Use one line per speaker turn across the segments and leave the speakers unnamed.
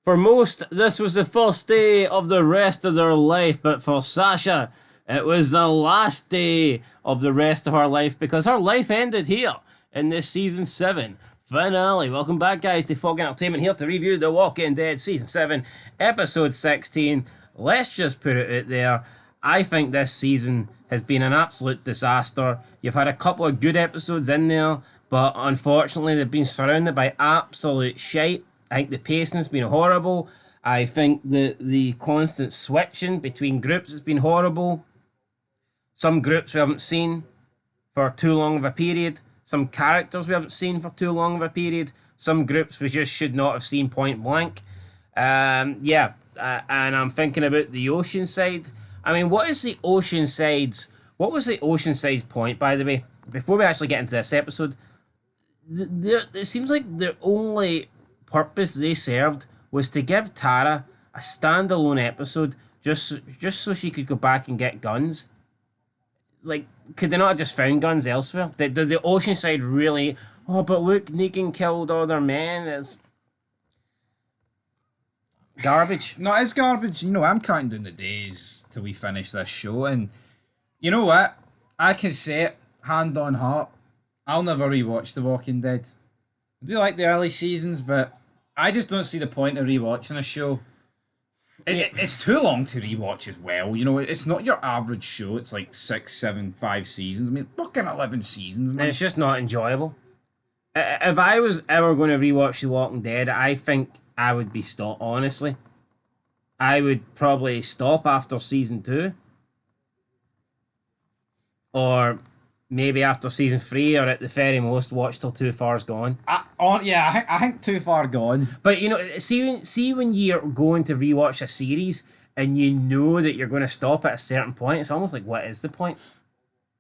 For most, this was the first day of the rest of their life, but for Sasha, it was the last day of the rest of her life because her life ended here in this season 7 finale. Welcome back, guys, to Fog Entertainment here to review The Walking Dead season 7, episode 16. Let's just put it out there. I think this season has been an absolute disaster. You've had a couple of good episodes in there, but unfortunately, they've been surrounded by absolute shite. I think the pacing's been horrible. I think the constant switching between groups has been horrible. Some groups we haven't seen for too long of a period. Some characters we haven't seen for too long of a period. Some groups we just should not have seen point blank. And I'm thinking about the Oceanside. I mean, what was the Oceanside's point, by the way? Before we actually get into this episode, it seems like the only purpose they served was to give Tara a standalone episode just so she could go back and get guns. Like, could they not have just found guns elsewhere? Did the Oceanside really... Oh, but look, Negan killed all their men. It's garbage.
No, it's garbage. You know, I'm counting down the days till we finish this show, and you know what? I can say it, hand on heart, I'll never rewatch The Walking Dead. I do like the early seasons, but I just don't see the point of rewatching a show. It's too long to rewatch as well. You know, it's not your average show. It's like 6, 7, 5 seasons. I mean, fucking 11 seasons, man.
And it's just not enjoyable. If I was ever going to rewatch The Walking Dead, I think I would be stopped, honestly. I would probably stop after season 2. Or maybe after season 3, or at the very most, watch till Too Far's gone.
I think Too Far gone.
But you know, see when you're going to rewatch a series and you know that you're going to stop at a certain point, it's almost like, what is the point?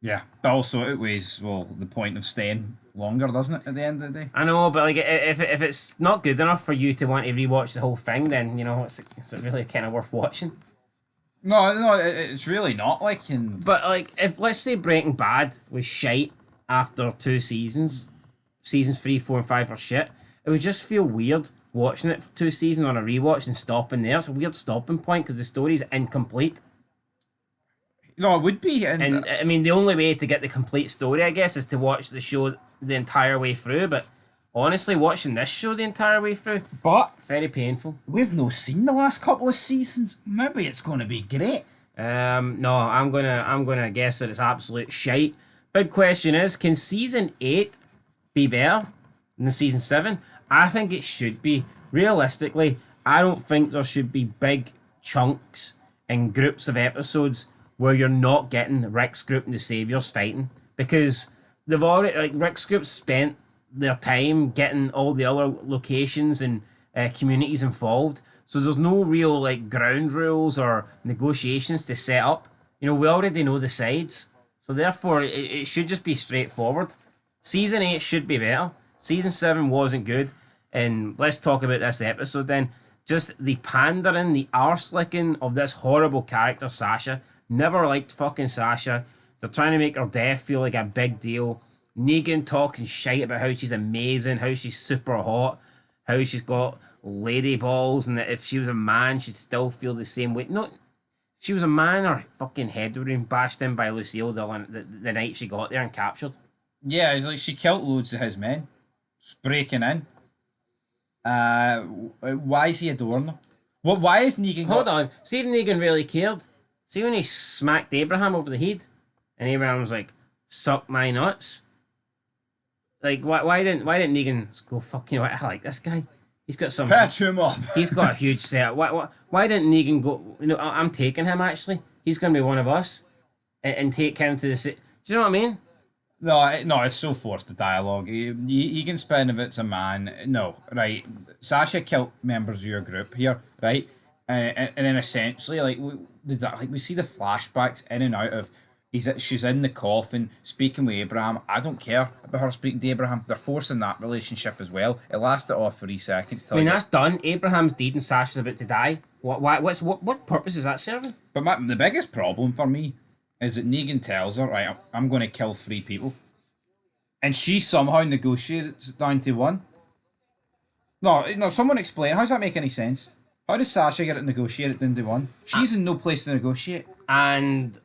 Yeah, but also it outweighs, well, the point of staying longer, doesn't it, at the end of the day?
I know, but like, if it's not good enough for you to want to rewatch the whole thing, then, you know, it's really kind of worth watching.
No, it's really not, like...
But, like, if, let's say Breaking Bad was shite after 2 seasons, seasons 3, 4, and 5 are shit, it would just feel weird watching it for 2 seasons on a rewatch and stopping there. It's a weird stopping point because the story's incomplete.
No, it would be.
And I mean, the only way to get the complete story, I guess, is to watch the show the entire way through, but honestly, watching this show the entire way through, very painful.
We've not seen the last couple of seasons. Maybe it's going to be great.
No, I'm gonna guess that it's absolute shite. Big question is, can season 8 be better than season 7? I think it should be. Realistically, I don't think there should be big chunks and groups of episodes where you're not getting Rick's group and the Saviors fighting, because they've already, like, Rick's group spent their time getting all the other locations and communities involved, so there's no real, like, ground rules or negotiations to set up. You know, we already know the sides, so therefore it should just be straightforward. Season 8 should be better. Season 7 wasn't good, and let's talk about this episode then. Just the pandering, the arse-licking of this horrible character, Sasha. Never liked fucking Sasha. They're trying to make her death feel like a big deal. Negan talking shite about how she's amazing, how she's super hot, how she's got lady balls, and that if she was a man, she'd still feel the same way. No, if she was a man, her fucking head would have been bashed in by Lucille the night she got there and captured.
Yeah, it's like she killed loads of his men. Just breaking in. Why is he adoring her? Why is Negan...
Hold on. See if Negan really cared. See when he smacked Abraham over the head, and Abraham was like, "Suck my nuts." Like, why didn't Negan go, fuck, you know what, I like this guy. He's got some...
Patch him up.
He's got a huge set. Why didn't Negan go, you know, I'm taking him, actually. He's going to be one of us. And take him to the city. Do you know what I mean?
No, it's so forced, the dialogue. He can spin if it's a man. No, right. Sasha killed members of your group here, right? And then essentially, like we see the flashbacks in and out of she's in the coffin speaking with Abraham. I don't care about her speaking to Abraham. They're forcing that relationship as well. It lasted off 3 seconds.
I mean, that's done. Abraham's dead and Sasha's about to die. What purpose is that serving?
But the biggest problem for me is that Negan tells her, right, I'm going to kill 3 people, and she somehow negotiates it down to 1. No, someone explain. How does that make any sense? How does Sasha get it negotiated down to one? She's in no place to negotiate.
And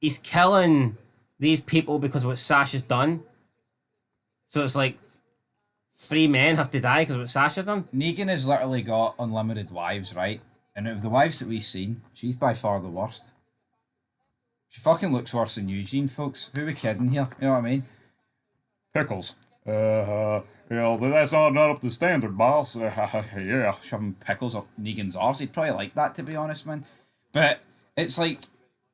he's killing these people because of what Sasha's done. So it's like 3 men have to die because of what Sasha done.
Negan has literally got unlimited wives, right? And out of the wives that we've seen, she's by far the worst. She fucking looks worse than Eugene, folks. Who are we kidding here? You know what I mean? Pickles. That's not up to standard, boss. Yeah, shoving pickles up Negan's arse. He'd probably like that, to be honest, man. But it's like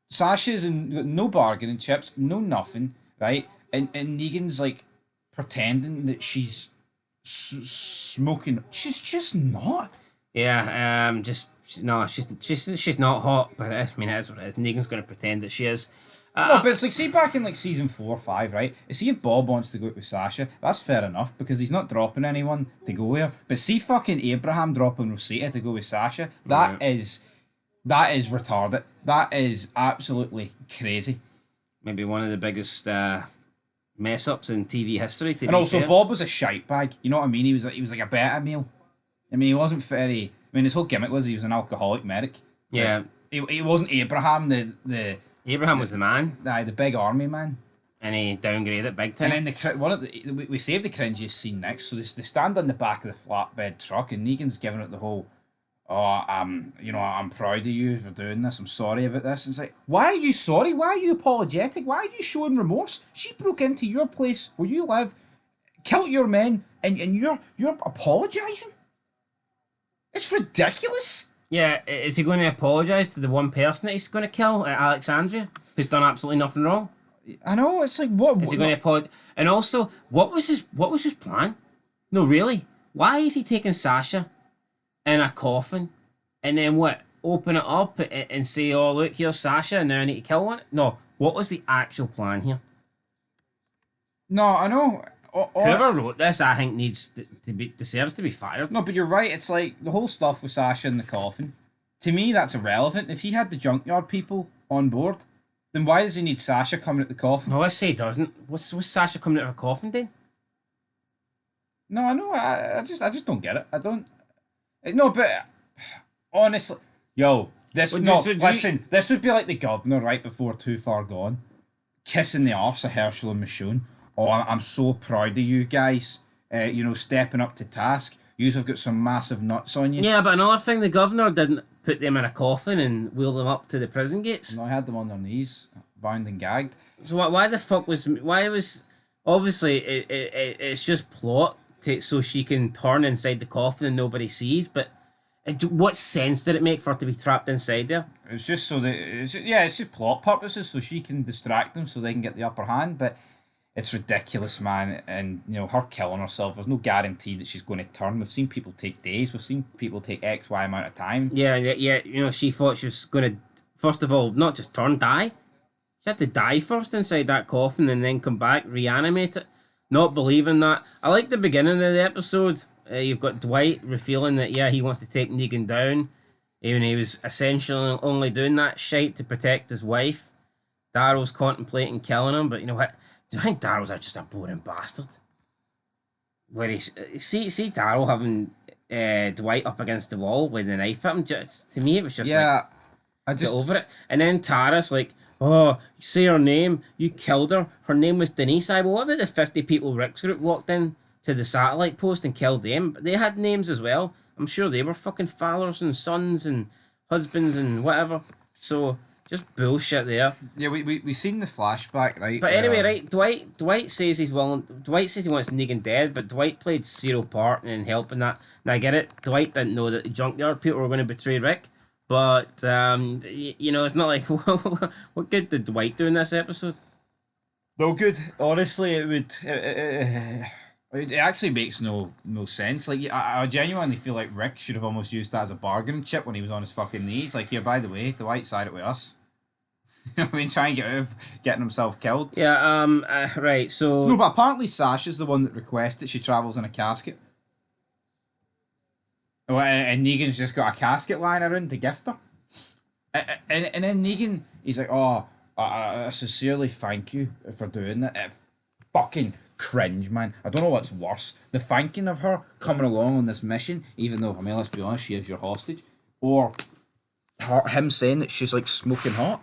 Sasha's in no bargaining chips, no nothing, right? And Negan's like pretending that she's smoking. She's just not.
Yeah, she's not hot, but I mean, it is what it is. Negan's going to pretend that she is.
No, but it's like, see, back in like season 4 or 5, right? See, if Bob wants to go out with Sasha, that's fair enough because he's not dropping anyone to go with her. But see, fucking Abraham dropping Rosita to go with Sasha, that is retarded. That is absolutely crazy.
Maybe one of the biggest mess ups in TV history.
And also, fair. Bob was a shite bag. You know what I mean? He was like a beta meal. I mean, he wasn't very. I mean, his whole gimmick was he was an alcoholic medic.
Yeah,
he wasn't Abraham the.
Abraham was the man.
The big army man.
And he downgraded it big time.
And then we saved the cringiest scene next. So they stand on the back of the flatbed truck, and Negan's giving it the whole, I'm proud of you for doing this. I'm sorry about this. And it's like, why are you sorry? Why are you apologetic? Why are you showing remorse? She broke into your place where you live, killed your men, and you're apologising. It's ridiculous.
Yeah, is he going to apologise to the one person that he's going to kill, Alexandria, who's done absolutely nothing wrong?
I know, it's like, what?
Is he going to apologise? And also, what was his plan? No, really? Why is he taking Sasha in a coffin and then what? Open it up and say, oh, look, here's Sasha and now I need to kill one? No, what was the actual plan here?
No, I know.
Whoever wrote this, I think, deserves to be fired.
No, but you're right. It's like the whole stuff with Sasha in the coffin. To me, that's irrelevant. If he had the junkyard people on board, then why does he need Sasha coming at the coffin?
No, I say he doesn't. What's Sasha coming out of a coffin then?
No, I know. I just don't get it. I don't. No, but honestly, this would be like the governor right before Too Far Gone, kissing the arse of Herschel and Michonne. Oh, I'm so proud of you guys. Stepping up to task. You've got some massive nuts on you.
Yeah, but another thing, the governor didn't put them in a coffin and wheel them up to the prison gates.
No, I had them on their knees, bound and gagged.
So why was obviously it's just plot so she can turn inside the coffin and nobody sees. But what sense did it make for her to be trapped inside there?
It's just so that it's just plot purposes, so she can distract them, so they can get the upper hand. But it's ridiculous, man. And, her killing herself, there's no guarantee that she's going to turn. We've seen people take days. We've seen people take X, Y amount of time.
Yeah. She thought she was going to, first of all, not just turn, die. She had to die first inside that coffin and then come back, reanimate it. Not believing that. I like the beginning of the episode. You've got Dwight revealing that, he wants to take Negan down. Even he was essentially only doing that shite to protect his wife. Daryl's contemplating killing him, but you know what? Do you think Daryl's just a boring bastard? Where see Daryl having Dwight up against the wall with the knife at him. To me, it was just I just get over it. And then Tara's like, "Oh, say her name. You killed her. Her name was Denise." Well, what about the 50 people Rick's group walked in to the satellite post and killed them? But they had names as well. I'm sure they were fucking fathers and sons and husbands and whatever. So. Just bullshit there.
Yeah, we seen the flashback, right?
But anyway, right, Dwight says he's willing. Dwight says he wants Negan dead, but Dwight played zero part in helping that. Now I get it. Dwight didn't know that the junkyard people were going to betray Rick, but it's not like what good did Dwight do in this episode?
No good. Honestly, it would. It actually makes no sense. Like, I genuinely feel like Rick should have almost used that as a bargaining chip when he was on his fucking knees. Like, here, by the way, Dwight side it with us. You know what I mean? Try and get out of getting himself killed.
Yeah, right, so...
No, but apparently Sasha's the one that requests that she travels in a casket. And Negan's just got a casket lying around to gift her. And then Negan, he's like, I sincerely thank you for doing that. Fucking cringe, man. I don't know what's worse. The thanking of her coming along on this mission, even though, I mean, let's be honest, she is your hostage. Or him saying that she's like smoking hot.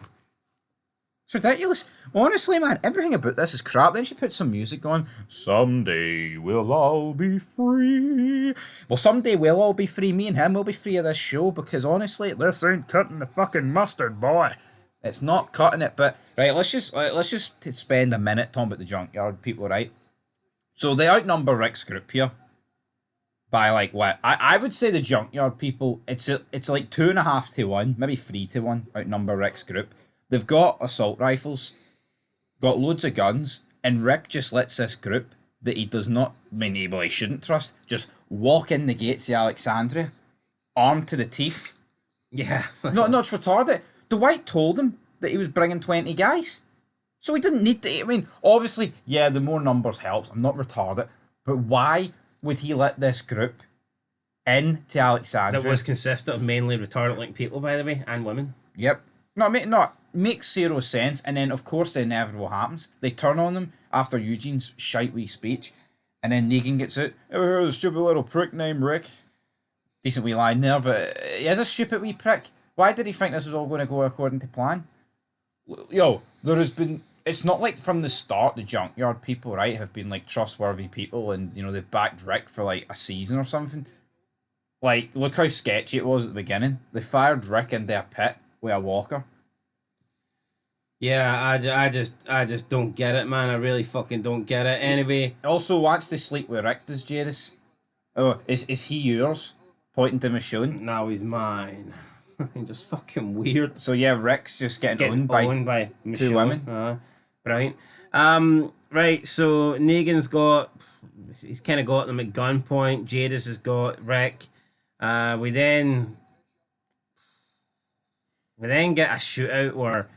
It's ridiculous. Honestly, man, everything about this is crap. Then she put some music on. Someday we'll all be free. Well, someday we'll all be free. Me and him will be free of this show because honestly, this ain't cutting the fucking mustard, boy. It's not cutting it. But right, let's just spend a minute talking about the junkyard people, right? So they outnumber Rick's group here by like what? I would say the junkyard people. It's like 2.5 to 1, maybe 3 to 1 outnumber Rick's group. They've got assault rifles, got loads of guns, and Rick just lets this group that he does not, he shouldn't trust, just walk in the gates of Alexandria, armed to the teeth.
Yeah.
Not retarded. Dwight told him that he was bringing 20 guys. So he didn't need to, I mean, obviously, yeah, the more numbers helps. I'm not retarded. But why would he let this group in to Alexandria?
That was consistent of mainly retarded-like people, by the way, and women.
Yep. Makes zero sense, and then of course the inevitable happens. They turn on them after Eugene's shite wee speech, and then Negan gets out. Ever heard of the stupid little prick named Rick? Decent wee line there, but he is a stupid wee prick. Why did he think this was all going to go according to plan? Yo, there has been. It's not like from the start the junkyard people, right, have been like trustworthy people, and you know they've backed Rick for like a season or something. Like, look how sketchy it was at the beginning. They fired Rick into a pit with a walker.
Yeah, I just don't get it, man. I really fucking don't get it. Anyway,
also wants to sleep with Rick, does Jadis? Oh, is he yours? Pointing to Michonne.
Now he's mine. Just fucking weird.
So yeah, Rick's just getting owned by
Michonne.
2 women.
Right. Right. So Negan's he's kind of got them at gunpoint. Jadis has got Rick. We then get a shootout where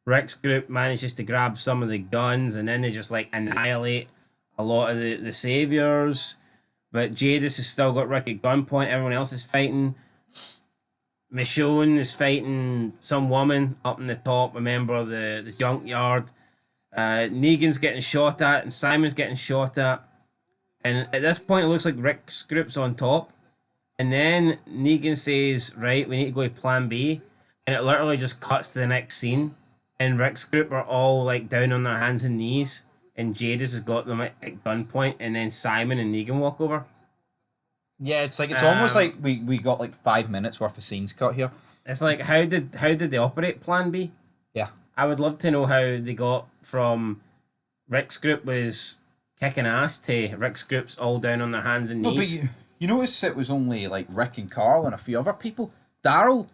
Rick's group manages to grab some of the guns, and then they just like annihilate a lot of the saviors. But Jadis has still got Rick at gunpoint. Everyone else is fighting. Michonne is fighting some woman up in the top, a member of the junkyard. Negan's getting shot at, and Simon's getting shot at. And at this point, it looks like Rick's group's on top. And then Negan says, right, we need to go to plan B. And it literally just cuts to the next scene. And Rick's group are all like down on their hands and knees. And Jadis has got them at gunpoint. And then Simon and Negan walk over.
Yeah, it's like it's almost like we got like 5 minutes worth of scenes cut here.
It's like how did they operate plan B?
Yeah.
I would love to know how they got from Rick's group was kicking ass to Rick's group's all down on their hands and knees.
No, but you notice it was only like Rick and Carl and a few other people. Daryl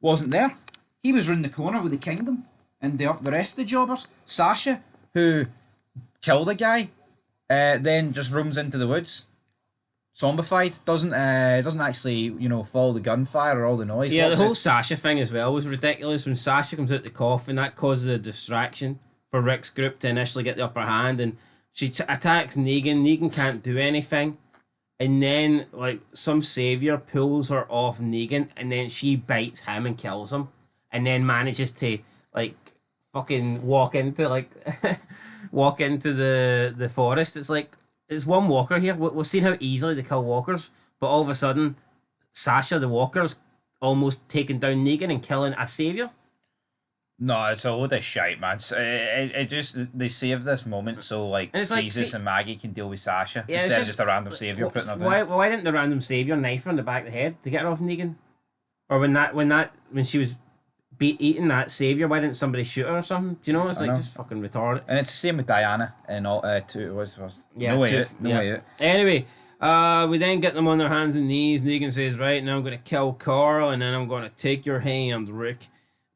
wasn't there. He was round the corner with the Kingdom and the rest of the jobbers. Sasha, who killed a guy, then just roams into the woods. Zombified, doesn't actually, follow the gunfire or all the noise.
Yeah, the whole Sasha thing as well was ridiculous. When Sasha comes out the coffin, that causes a distraction for Rick's group to initially get the upper hand, and she attacks Negan. Negan can't do anything, and then like some savior pulls her off Negan, and then she bites him and kills him, and then manages to like fucking walk into the forest. It's like, it's one walker here. We've seen how easily they kill walkers, but all of a sudden, Sasha the walker's almost taking down Negan and killing a savior.
No, it's a load of shite, man. It just, they saved this moment so like Jesus and Maggie can deal with Sasha instead of just a random savior putting her down.
Why didn't the random savior knife her in the back of the head to get her off Negan? Or when she was eating that savior, why didn't somebody shoot her or something? Do you know? It's just fucking retarded.
And it's the same with Diana and all too. No way out.
Anyway, we then get them on their hands and knees. Negan says, right, now I'm going to kill Carl, and then I'm going to take your hand, Rick.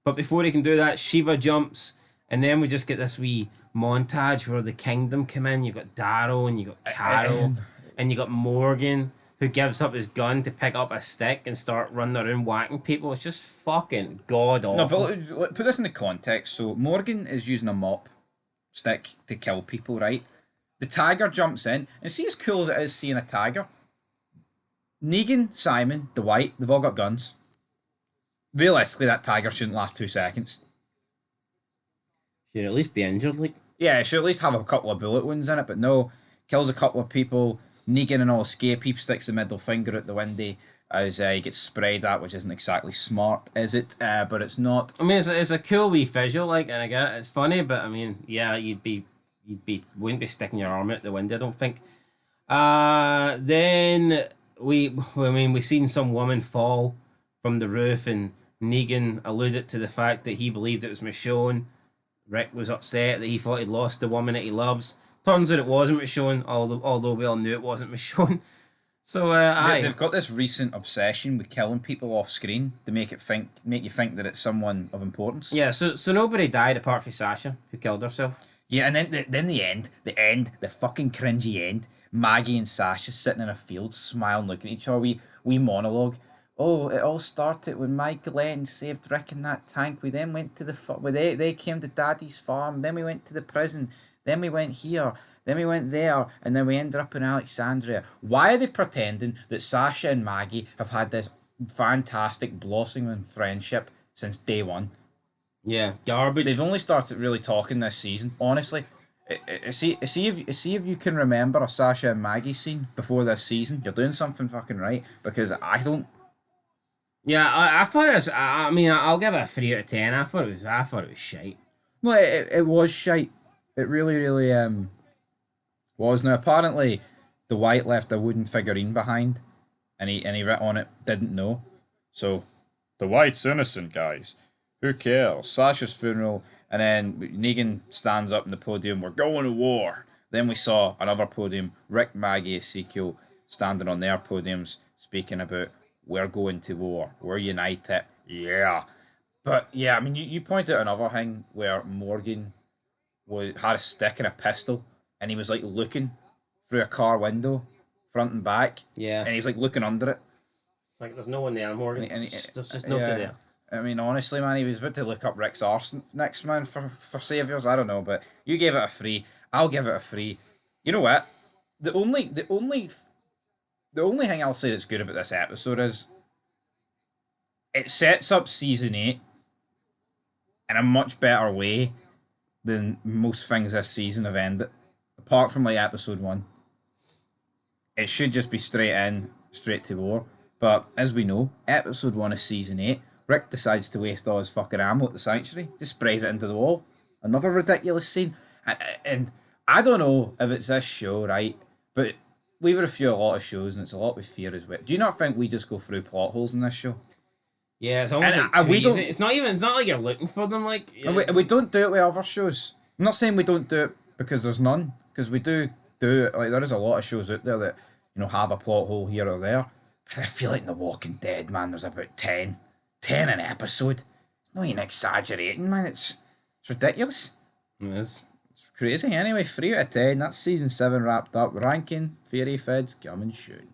But before he can do that, Shiva jumps, and then we just get this wee montage where the Kingdom come in. You got Daryl, and you got Carol, and you got Morgan, who gives up his gun to pick up a stick and start running around whacking people. It's just fucking god awful.
No, but put this in the context. So Morgan is using a mop stick to kill people, right? The tiger jumps in, and see as cool as it is seeing a tiger. Negan, Simon, Dwight, they've all got guns. Realistically, that tiger shouldn't last 2 seconds.
Should at least be injured, like.
Yeah, it should at least have a couple of bullet wounds in it, but no. kills a couple of people. Negan and all escape. He sticks the middle finger at the window as he gets sprayed at, which isn't exactly smart, is it? But it's not.
I mean, it's a cool wee visual, like, and I get it, it's funny, but I mean, yeah, wouldn't be sticking your arm out the window, I don't think. Then we seen some woman fall from the roof, and Negan alluded to the fact that he believed it was Michonne. Rick was upset that he thought he'd lost the woman that he loves. Turns out it wasn't Michonne, although we all knew it wasn't Michonne. So
they've got this recent obsession with killing people off screen to make you think that it's someone of importance.
Yeah, so nobody died apart from Sasha, who killed herself.
Yeah, and then the fucking cringy end. Maggie and Sasha sitting in a field, smiling, looking at each other. We monologue. Oh, it all started when Mike Glenn saved Rick in that tank. We then went to they came to Daddy's farm. Then we went to the prison. Then we went here. Then we went there. And then we ended up in Alexandria. Why are they pretending that Sasha and Maggie have had this fantastic blossoming friendship since day one?
Yeah, garbage.
They've only started really talking this season. Honestly, see if you can remember a Sasha and Maggie scene before this season. You're doing something fucking right, because I don't.
Yeah, I thought it was. I mean, I'll give it a 3 out of 10. I thought it was shite.
No, it was shite. It really was. Now apparently, Dwight left a wooden figurine behind, and he wrote on it, "Didn't know." So, Dwight's innocent, guys. Who cares? Sasha's funeral, and then Negan stands up in the podium. We're going to war. Then we saw another podium. Rick, Maggie, Ezekiel standing on their podiums, speaking about, we're going to war. We're united. Yeah. But yeah, I mean, you point out another thing where Morgan had a stick and a pistol, and he was like looking through a car window, front and back.
Yeah.
And he was like looking under it.
It's like there's no one there, Morgan. There's just nobody there.
I mean, honestly, man, he was about to look up Rick's arse next, man, for saviors. I don't know, but you gave it a 3. I'll give it a 3. You know what? The only thing I'll say that's good about this episode is it sets up season 8 in a much better way than most things this season have ended. Apart from like episode 1, it should just be straight to war. But as we know, episode 1 of season 8. Rick decides to waste all his fucking ammo at the sanctuary. Just sprays it into the wall. Another ridiculous scene. And I don't know if it's this show, right? But we review a lot of shows, and it's a lot with fear as well. Do you not think we just go through plot holes in this show?
Yeah, it's almost like it's not like you're looking for them. Like
we don't do it with other shows. I'm not saying we don't do it because there's none, because we do it. Like, there is a lot of shows out there that, you know, have a plot hole here or there. But I feel like in The Walking Dead, man, there's about 10 an episode. Not even exaggerating, man. It's ridiculous.
It is.
It's crazy. Anyway, 3 out of 10. That's season 7 wrapped up. Ranking, Fairy Feds, coming soon.